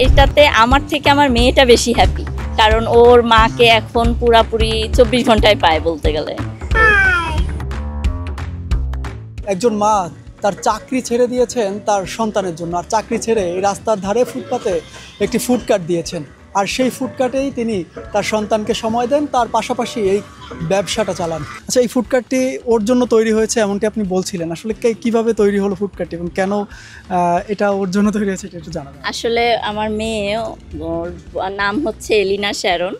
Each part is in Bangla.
এটাতে আমার থেকে আমার মেয়েটা বেশি হ্যাপি, কারণ ওর মাকে এখন পুরাপুরি 24 ঘন্টায় পায় বলতে গেলে। একজন মা তার চাকরি ছেড়ে দিয়েছেন তার সন্তানের জন্য, আর চাকরি ছেড়ে এই রাস্তার ধারে ফুটপাতে একটি ফুড কার্ট দিয়েছেন, আর সেই ফুড কার্টেই তিনি তার সন্তানকে সময় দেন, তার পাশাপাশি এই ব্যবসাটা চালান। আচ্ছা, এই ফুড কার্টটি ওর জন্য তৈরি হয়েছে এমনটি আপনি বলছিলেন, আসলে কিভাবে তৈরি হলো ফুড কার্টটি এবং কেন এটা ওর জন্য তৈরি হয়েছে এটা একটু জানাবেন। আসলে আমার মেয়ে, ওর নাম হচ্ছে এলিনা শ্যারন,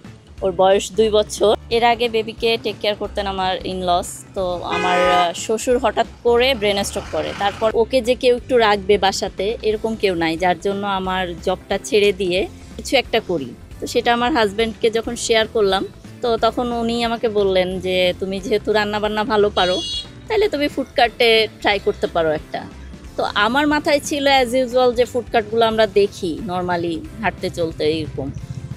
ওর বয়স 2 বছর। এর আগে বেবিকে টেক কেয়ার করতেন আমার ইনলস। তো আমার শ্বশুর হঠাৎ করে ব্রেন স্ট্রোক করে, তারপর ওকে যে কেউ একটু রাখবে বাসাতে এরকম কেউ নাই, যার জন্য আমার জবটা ছেড়ে দিয়ে কিছু একটা করি। তো সেটা আমার হাজব্যান্ডকে যখন শেয়ার করলাম, তো তখন উনি আমাকে বললেন যে তুমি যেহেতু রান্নাবান্না ভালো পারো, তাহলে তুমি ফুডকার্টে ট্রাই করতে পারো একটা। তো আমার মাথায় ছিল অ্যাজ ইউজুয়াল যে ফুডকার্টগুলো আমরা দেখি নর্মালি হাঁটতে চলতে এরকম।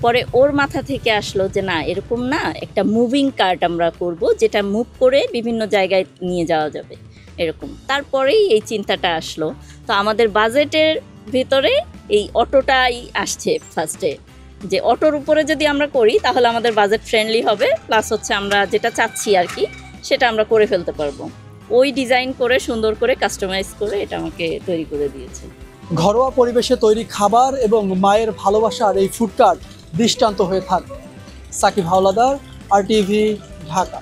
পরে ওর মাথা থেকে আসলো যে না, এরকম না, একটা মুভিং কার্ট আমরা করব, যেটা মুভ করে বিভিন্ন জায়গায় নিয়ে যাওয়া যাবে এরকম। তারপরেই এই চিন্তাটা আসলো। তো আমাদের বাজেটের ভিতরে এই অটোটাই আসছে ফার্স্টে, যে অটোর উপরে যদি আমরা করি তাহলে আমাদের বাজেট ফ্রেন্ডলি হবে, প্লাস হচ্ছে আমরা যেটা চাচ্ছি আর কি সেটা আমরা করে ফেলতে পারবো। ওই ডিজাইন করে সুন্দর করে কাস্টমাইজ করে এটা আমাকে তৈরি করে দিয়েছে। ঘরোয়া পরিবেশে তৈরি খাবার এবং মায়ের ভালোবাসার এই ফুড কার্ট দৃষ্টান্ত হয়ে থাকবে। সাকিব হাওলাদার, RTV, ঢাকা।